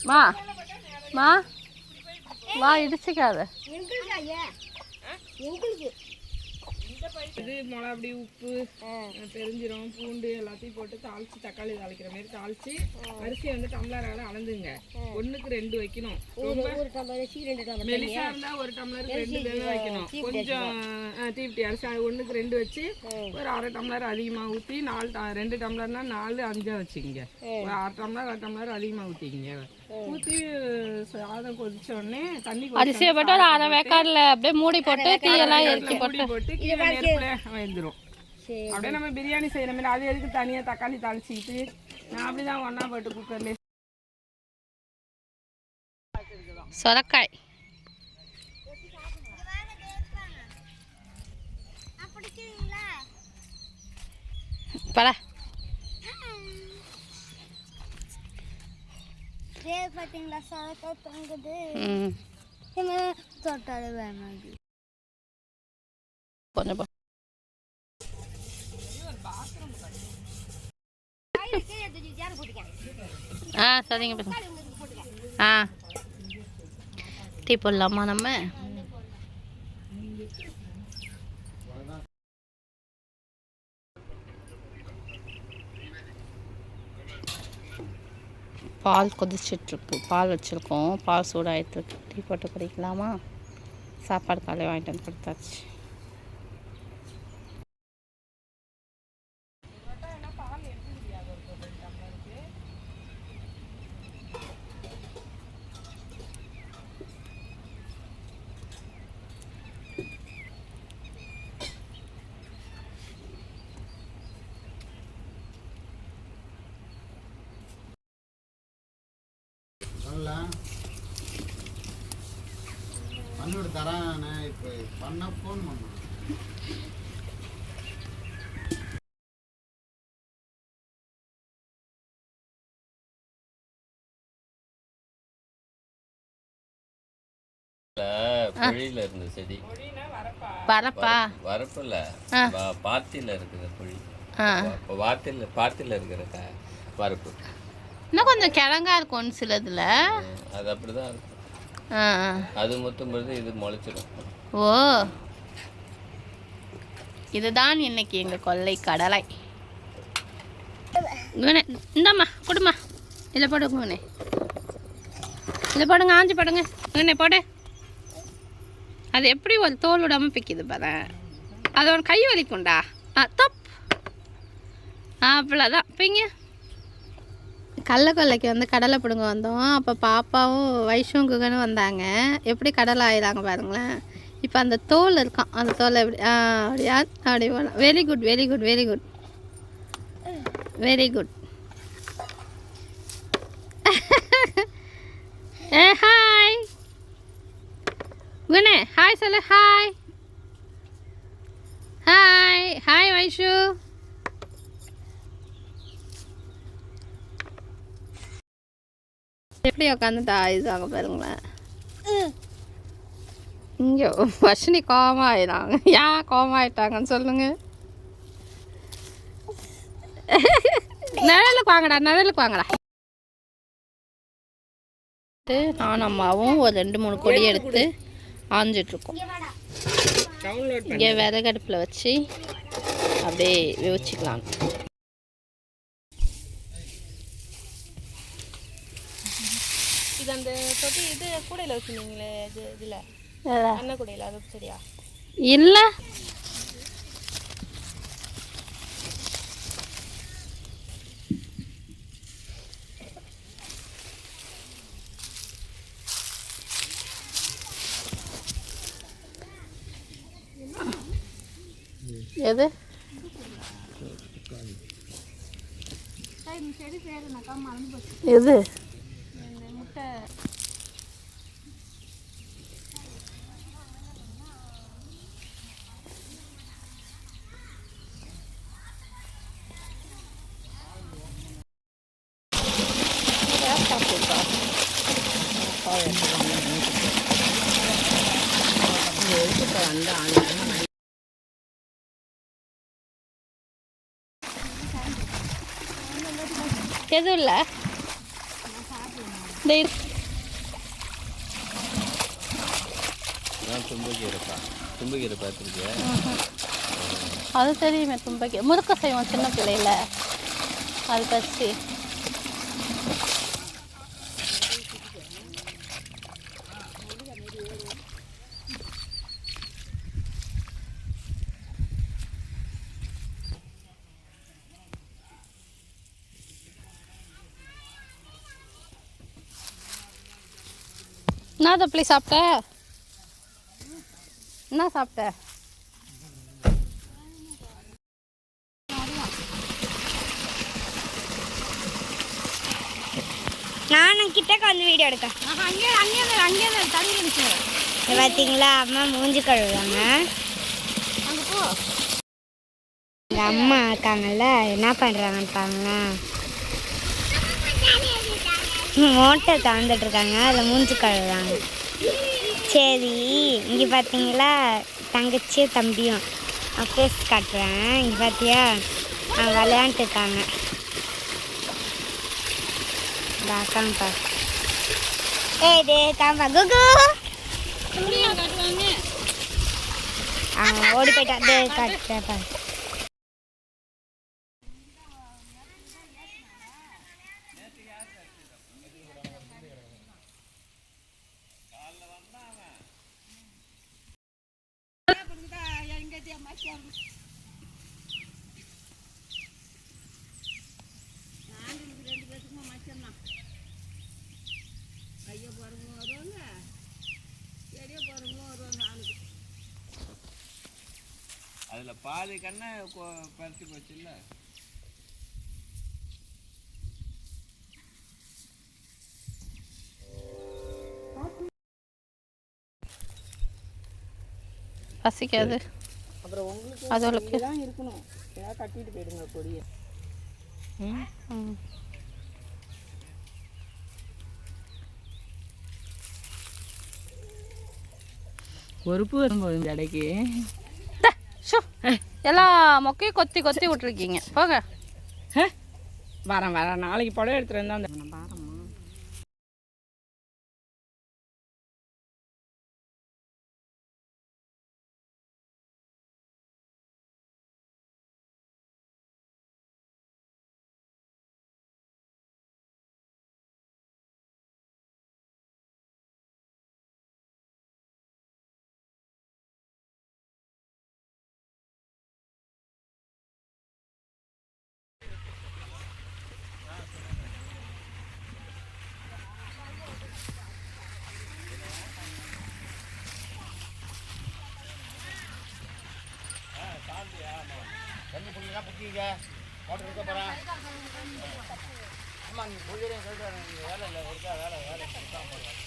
மா மா வா இடிச்சுக்காத. இது மிளகாப்பொடி, உப்பு, பெருஞ்சீரகம், பூண்டு எல்லாத்தையும் போட்டு தாளித்து தக்காளி தாளிக்கிற மாதிரி தாளித்து அரிசியை வந்து டம்ளரால் அளந்துங்க. 1க்கு 2 வைக்கணும். மெலிசா இருந்தால் 1 டம்ளருக்கு 2 தான் வைக்கணும். கொஞ்சம் தீப்டி அரிசி 1க்கு 2 வச்சு ஒரு 1/2 டம்ளர் அதிகமாக ஊற்றி 2 டம்ளர்னா 4 5 வச்சுக்கிங்க. ஒரு 1/2 டம்ளர் 1/2 டம்ளர் அதிகமாக ஊற்றிக்கிங்க. ஊற்றி சாதம் கொதிச்ச உடனே தண்ணி அரிசியை போட்டு அதை அரை வேக்காடில் அப்படியே மூடி போட்டு தீயெல்லாம் எரிச்சு போட்டு நெருப்புல வந்துடும். அப்படியே நம்ம பிரியாணி செய்யற மாதிரி. அது எதுக்கு தனியாக தக்காளி தாளிச்சிக்கிட்டு நான் அப்படிதான் ஒன்றா போட்டு குக்கர்லேயே. சொரக்காய் பல பார்த்தீங்களா சொரக்காய் தொங்குது. தொட்டாலே வேணாது. கொஞ்சம் சரிங்க டீ போடலாமா நம்ம? பால் கொதிச்சிட்ருக்கு. பால் வச்சுருக்கோம். பால் சூடாகிட்டுருக்கு. டீ போட்டு குடிக்கலாமா? சாப்பாடு காலையில் வாங்கிட்டு வந்து கொடுத்தாச்சு. பண்ணோட தரானே இப்போ பண்ண ஃபோன் பண்ண பொழியில இருந்த செடி வரப்பா வரப்புல பாத்தியில இருக்குது பொழி. பாத்தியில இருக்கிற வரப்பு இன்னும் கொஞ்சம் கிழங்கா இருக்கும் சிலதுல. அது அப்படிதான் இருக்கும். அது மொத்தம் பொழுது இது முளைச்சிடும். ஓ, இதுதான் இன்னைக்கு எங்க கொல்லை கடலை. இந்தாம்மா கொடுமா. இதில் போடுங்க. இதில் போடுங்க. ஆஞ்சி போடுங்க. போடு. அது எப்படி ஒரு தோல் விடாமல் பிக்குது பாரு. அது ஒரு கை வலிக்கும்டா. தப் அவ்வளோதான் பிங்க. கடலை கொல்லைக்கு வந்து கடலை பிடுங்க வந்தோம். அப்போ பாப்பாவும் வைஷும் குகனும் வந்தாங்க. எப்படி கடலை ஆயிடாங்க பாருங்களேன். இப்போ அந்த தோல் இருக்கான். அந்த தோலை எப்படி அப்படியா அப்படி போகலாம். Very good very good very good very good. ஏ ஹாய் குணே. ஹாய் சொல்லு. Hi hi hi Vaishu. எப்படி உட்காந்துட்டு ஆயுதாங்க பாருங்களேன். இங்கே வர்ஷினி கோவமாக ஆயிடாங்க. ஏன் கோவமாக ஆயிட்டாங்கன்னு சொல்லுங்க. நிழலுக்கு வாங்கடா, நிழலுக்கு வாங்கடா. நான் அம்மாவும் ஒரு 2-3 கொடி எடுத்து ஆஞ்சிட்ருக்கோம். இங்கே விறகடுப்பில் வச்சு அப்படியே விவச்சிக்கலாம். இது அந்த தொட்டி இது கூடையில் வச்சுருந்தீங்களே, இது இதில் அண்ணன் கூடையில், அது சரியா இல்லை? எது எது? முட்டை எதுவும் இல்லை. டேய் நான் தும்பக்கீரை பார்த்துருக்கியா? அது தெரியுமே தும்பக்கீரை. முறுக்கு செய்வோம் சின்ன பிள்ளையில, அது பச்சு. என்ன தப்பி சாப்பிட்ட? என்ன சாப்பிட்ட? நானும் கிட்டக்க வந்து வீடியோ எடுக்க. அங்கே தண்ணி இருந்துச்சு. பார்த்தீங்களா அம்மா மூஞ்சி கழுவுறாங்க. அங்கே போ. எங்கள் அம்மா இருக்காங்கல்ல என்ன பண்ணுறாங்கன்னு பாருங்களேன். மோட்டர் திறந்துட்டு இருக்காங்க, அதில் மூஞ்சி கழுவுறாங்க. சரி, இங்கே பார்த்தீங்களா தங்கச்சியும் தம்பியும் ஃபேஸ் காட்டுறேன். இங்கே பார்த்தியா விளையாண்டுட்டு இருக்காங்க. காம்பா டே காம்பா குகு ஓடி போயிட்டா. டே காட்டுப்பா. அதில் பாதி கண்ணை பறிச்சு போச்சு இல்லை? பசிக்காது. அப்புறம் உங்களுக்கு அதோளுக்கு தான் இருக்கணும், ஏதாவது கட்டிட்டு போயிடுங்க கொடியை. பொறுப்பு வரும்போது இந்த இடைக்கு எல்லா மொக்கையும் கொத்தி கொத்தி விட்டுருக்கீங்க. போங்க. வரேன் நாளைக்கு படம் எடுத்துகிட்டு வந்தா அந்த பாரம்மா. தண்ணி பிடிக்கிறா பிடிச்சிங்க மோட்டர் இருக்க போகிறேன். அம்மா நீ சொல்லிடுறேன் சொல்லிட்டு வேலை இல்லை, வேலை கொடுத்தா போகிறேன்.